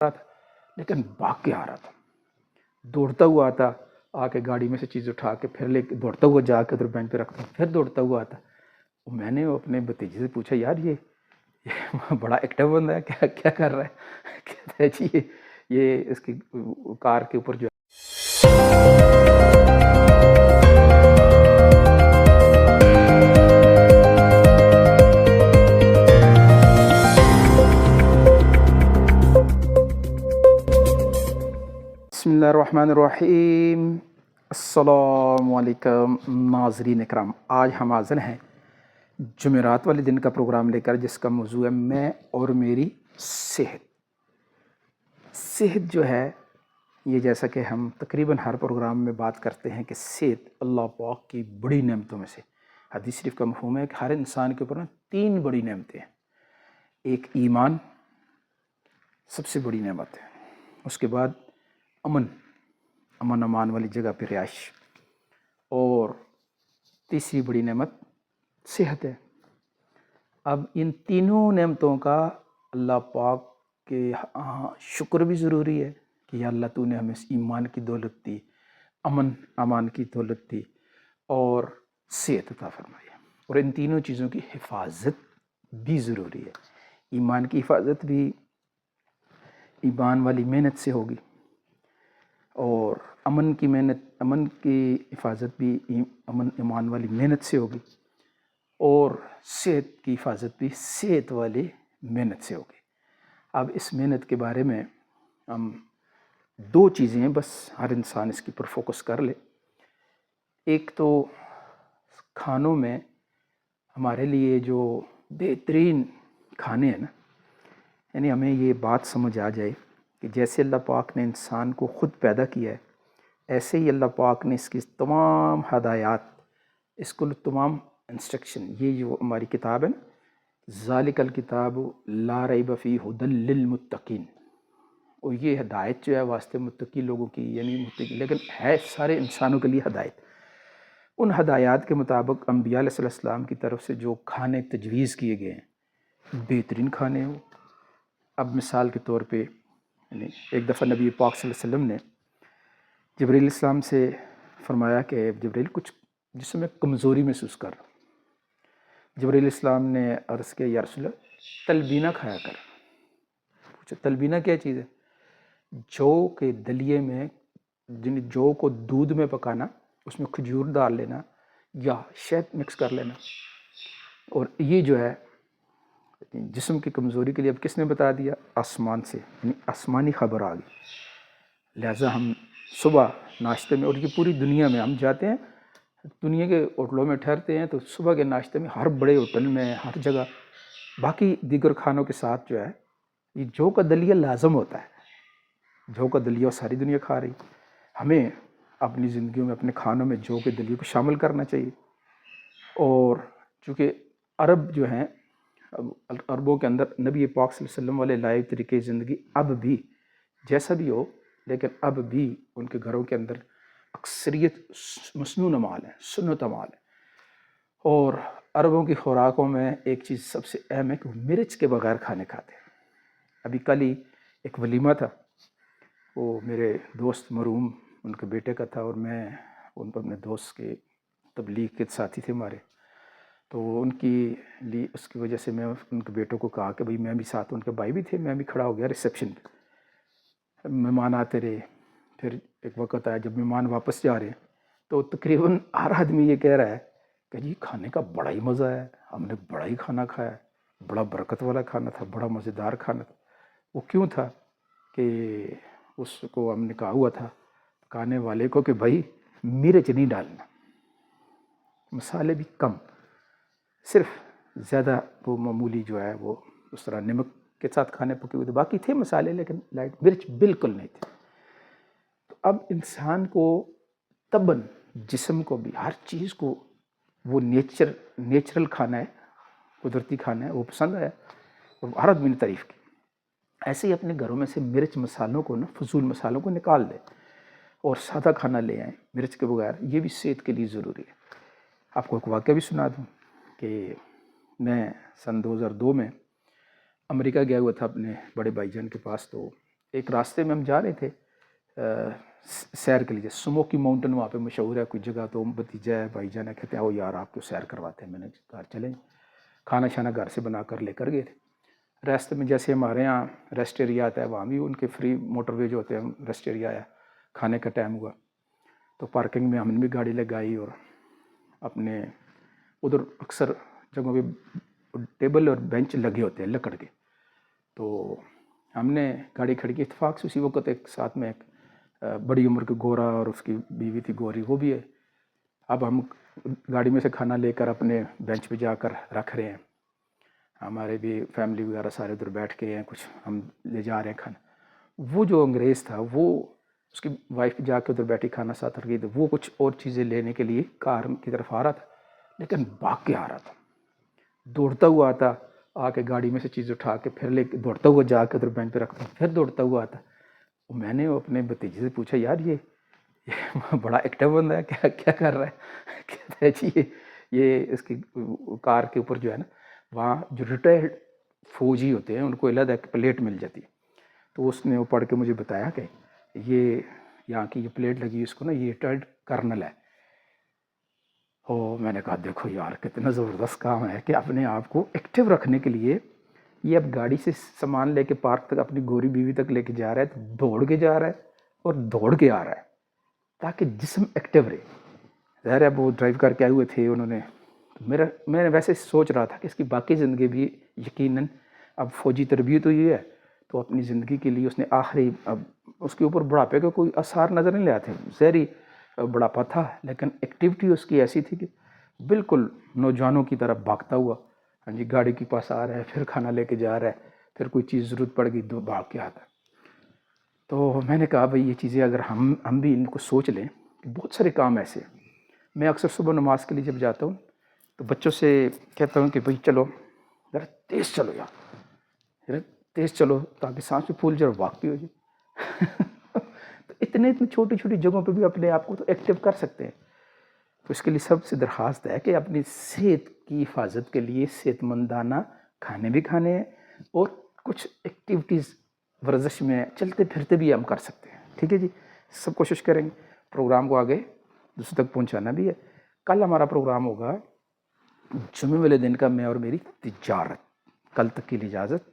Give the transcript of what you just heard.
رہا تھا لیکن بھاگ کے آ رہا تھا، دوڑتا ہوا آتا، آ کے گاڑی میں سے چیز اٹھا کے پھر لے کے دوڑتا ہوا جا کے ادھر بینچ پہ رکھتا، پھر دوڑتا ہوا آتا۔ میں نے اپنے بھتیجے سے پوچھا یار یہ بڑا ایکٹیو بندہ ہے، کیا کیا کر رہا ہے؟ کہتا ہے جی یہ اس کی کار کے اوپر جو بسم اللہ الرحمن الرحیم۔ السلام علیکم ناظرین اکرام، آج ہم حاضر ہیں جمعرات والے دن کا پروگرام لے کر، جس کا موضوع ہے میں اور میری صحت۔ صحت جو ہے یہ جیسا کہ ہم تقریباً ہر پروگرام میں بات کرتے ہیں کہ صحت اللہ پاک کی بڑی نعمتوں میں سے، حدیث شریف کا مفہوم ہے کہ ہر انسان کے اوپر 3 بڑی نعمتیں ہیں۔ ایک ایمان سب سے بڑی نعمت ہے، اس کے بعد امن امان والی جگہ پہ رہائش، اور تیسری بڑی نعمت صحت ہے۔ اب ان تینوں نعمتوں کا اللہ پاک کے شکر بھی ضروری ہے کہ یا اللہ تو نے ہمیں ایمان کی دولت دی، امان کی دولت دی اور صحت عطا فرمائی، اور ان تینوں چیزوں کی حفاظت بھی ضروری ہے۔ ایمان کی حفاظت بھی ایمان والی محنت سے ہوگی، اور امن کی حفاظت بھی ایمان والی محنت سے ہوگی، اور صحت کی حفاظت بھی صحت والی محنت سے ہوگی۔ اب اس محنت کے بارے میں ہم 2 چیزیں بس ہر انسان اس کے پر فوکس کر لے۔ ایک تو کھانوں میں ہمارے لیے جو بہترین کھانے ہیں نا، یعنی ہمیں یہ بات سمجھ آ جائے کہ جیسے اللہ پاک نے انسان کو خود پیدا کیا ہے، ایسے ہی اللہ پاک نے اس کی تمام ہدایات، اس کو تمام انسٹرکشن، یہ جو ہماری کتاب ہے نا، ذالک الکتاب لا ریب فیہ ھدی للمتقین، اور یہ ہدایت جو ہے واسطے متقی لوگوں کی، یعنی متقی لیکن ہے سارے انسانوں کے لیے ہدایت۔ ان ہدایات کے مطابق انبیاء علیہ السلام کی طرف سے جو کھانے تجویز کیے گئے ہیں، بہترین کھانے ہوں۔ اب مثال کے طور پہ ایک دفعہ نبی پاک صلی اللہ علیہ وسلم نے جبرائیل السلام سے فرمایا کہ جبرائیل کچھ جسم میں کمزوری محسوس کر رہا ہوں۔ جبرائیل السلام نے عرض کیا یا رسول اللہ تلبینہ کھایا کر۔ پوچھا تلبینہ کیا چیز ہے؟ جو کے دلیے میں، جو کو دودھ میں پکانا، اس میں کھجور ڈال لینا یا شہد مکس کر لینا، اور یہ جو ہے جسم کی کمزوری کے لیے اب کس نے بتا دیا؟ آسمان سے، یعنی آسمانی خبر آ گئی۔ لہٰذا ہم صبح ناشتے میں، اور یہ پوری دنیا میں ہم جاتے ہیں، دنیا کے ہوٹلوں میں ٹھہرتے ہیں تو صبح کے ناشتے میں ہر بڑے ہوٹل میں ہر جگہ باقی دیگر کھانوں کے ساتھ جو ہے یہ جو کا دلیہ لازم ہوتا ہے۔ جو کا دلیہ ساری دنیا کھا رہی، ہمیں اپنی زندگیوں میں اپنے کھانوں میں جو کے دلیے کو شامل کرنا چاہیے۔ اور چونکہ عرب جو ہیں، عربوں کے اندر نبی پاک صلی اللہ علیہ وسلم والے لائق طریقے زندگی اب بھی جیسا بھی ہو، لیکن اب بھی ان کے گھروں کے اندر اکثریت مسنون اعمال ہے، سنت اعمال ہے۔ اور عربوں کی خوراکوں میں ایک چیز سب سے اہم ہے کہ وہ مرچ کے بغیر کھانے کھاتے ہیں۔ ابھی کل ہی ایک ولیمہ تھا، وہ میرے دوست مرحوم ان کے بیٹے کا تھا، اور میں ان پر اپنے دوست کے تبلیغ کے ساتھی تھے ہمارے، تو ان کی لیے اس کی وجہ سے میں ان کے بیٹوں کو کہا کہ بھئی میں بھی ساتھ، ان کے بھائی بھی تھے، میں بھی کھڑا ہو گیا ریسیپشن پہ۔ مہمان آتے رہے، پھر ایک وقت آیا جب مہمان واپس جا رہے ہیں تو تقریباً ہر آدمی یہ کہہ رہا ہے کہ جی کھانے کا بڑا ہی مزہ ہے، ہم نے بڑا ہی کھانا کھایا، بڑا برکت والا کھانا تھا، بڑا مزیدار کھانا تھا۔ وہ کیوں تھا کہ اس کو ہم نے کہا ہوا تھا کھانے والے کو کہ بھائی مرچ نہیں ڈالنا، مسالے بھی کم، صرف زیادہ وہ معمولی جو ہے وہ اس طرح نمک کے ساتھ کھانے پکے ہوئے تھے، باقی تھے مسالے لیکن لائٹ، مرچ بالکل نہیں تھے۔ تو اب انسان کو طبعاً جسم کو بھی ہر چیز کو وہ نیچرل کھانا ہے، قدرتی کھانا ہے، وہ پسند آیا اور ہر آدمی نے تعریف کی۔ ایسے ہی اپنے گھروں میں سے مرچ مسالوں کو نا، فضول مسالوں کو نکال دیں اور سادہ کھانا لے آئیں مرچ کے بغیر، یہ بھی صحت کے لیے ضروری ہے۔ آپ کو ایک واقعہ بھی سنا دوں کہ میں سن 2002 میں امریکہ گیا ہوا تھا اپنے بڑے بھائی جان کے پاس، تو ایک راستے میں ہم جا رہے تھے سیر کے لیے، سموکی ماؤنٹین وہاں پہ مشہور ہے کوئی جگہ، تو بھتیجا ہے بھائی جانا کہتے ہیں وہ یار آپ کو سیر کرواتے ہیں، میں نے کہا چلیں، کھانا شانا گھر سے بنا کر لے کر گئے تھے۔ راستے میں جیسے ہمارے یہاں ریسٹ ایریا آتا ہے، وہاں بھی ان کے فری موٹر وے جو ہوتے ہیں ریسٹ ایریا آیا، کھانے کا ٹائم ہوا تو پارکنگ میں ہم نے بھی گاڑی لگائی، اور اپنے ادھر اکثر جگہوں پہ ٹیبل اور بینچ لگے ہوتے ہیں لکڑ کے، تو ہم نے گاڑی کھڑی کی، اتفاق سے اسی وقت ایک ساتھ میں ایک بڑی عمر کے گورا اور اس کی بیوی تھی گوری، وہ بھی ہے۔ اب ہم گاڑی میں سے کھانا لے کر اپنے بینچ پہ جا کر رکھ رہے ہیں، ہمارے بھی فیملی وغیرہ سارے ادھر بیٹھ کے ہیں، کچھ ہم لے جا رہے ہیں کھانا۔ وہ جو انگریز تھا وہ اس کی وائف جا کے ادھر بیٹھی کھانا ساتھ رکھی، تو وہ کچھ اور چیزیں لینے کے لیے کار کی طرف آ رہا تھا، لیکن بھاگ کے آ رہا تھا، دوڑتا ہوا آتا، آ کے گاڑی میں سے چیز اٹھا کے پھر لے کے دوڑتا ہوا جا کے ادھر بینچ پہ رکھتا، پھر دوڑتا ہوا آتا۔ میں نے اپنے بھتیجے سے پوچھا یار یہ بڑا ایکٹیو بندہ ہے، کیا کیا کر رہا ہے؟ کہتا ہے جی یہ اس کی کار کے اوپر جو ہے نا، وہاں جو ریٹائرڈ فوجی ہوتے ہیں ان کو علیحدہ ایک پلیٹ مل جاتی ہے، تو اس نے وہ پڑھ کے مجھے بتایا کہ یہ یہاں کی یہ پلیٹ لگی اس کو نا، یہ ریٹائرڈ کرنل ہے۔ اور میں نے کہا دیکھو یار کتنا زبردست کام ہے کہ اپنے آپ کو ایکٹیو رکھنے کے لیے یہ اب گاڑی سے سامان لے کے پارک تک اپنی گوری بیوی تک لے کے جا رہا ہے، تو دوڑ کے جا رہا ہے اور دوڑ کے آ رہا ہے تاکہ جسم ایکٹیو رہے۔ ظاہر ہے وہ ڈرائیو کر کے آئے ہوئے تھے انہوں نے، میں ویسے سوچ رہا تھا کہ اس کی باقی زندگی بھی یقیناً اب فوجی تربیت ہوئی ہے تو اپنی زندگی کے لیے اس نے آخری، اب اس کے اوپر بڑھاپے کا کوئی آثار نظر نہیں آتے، ظاہری بڑھاپا تھا لیکن ایکٹیویٹی اس کی ایسی تھی کہ بالکل نوجوانوں کی طرح بھاگتا ہوا، ہاں جی گاڑی کے پاس آ رہا ہے، پھر کھانا لے کے جا رہا ہے، پھر کوئی چیز ضرورت پڑ گئی تو بھاگ کے آتا ہے۔ تو میں نے کہا بھائی یہ چیزیں اگر ہم بھی ان کو سوچ لیں کہ بہت سارے کام ایسے ہیں۔ میں اکثر صبح نماز کے لیے جب جاتا ہوں تو بچوں سے کہتا ہوں کہ بھائی چلو ذرا تیز چلو یار، ذرا تیز چلو تاکہ سانس بھی پھول جائے اور واک بھی ہو جائے۔ تو اتنے چھوٹی چھوٹی جگہوں پہ بھی اپنے آپ کو تو ایکٹیو کر سکتے ہیں۔ تو اس کے لیے سب سے درخواست ہے کہ اپنی صحت کی حفاظت کے لیے صحت مندانہ کھانے بھی کھانے ہیں، اور کچھ ایکٹیویٹیز ورزش میں چلتے پھرتے بھی ہم کر سکتے ہیں۔ ٹھیک ہے جی، سب کوشش کریں گے پروگرام کو آگے دوسروں تک پہنچانا بھی ہے۔ کل ہمارا پروگرام ہوگا جمعے والے دن کا میں اور میری تجارت۔ کل تک کے لیے اجازت۔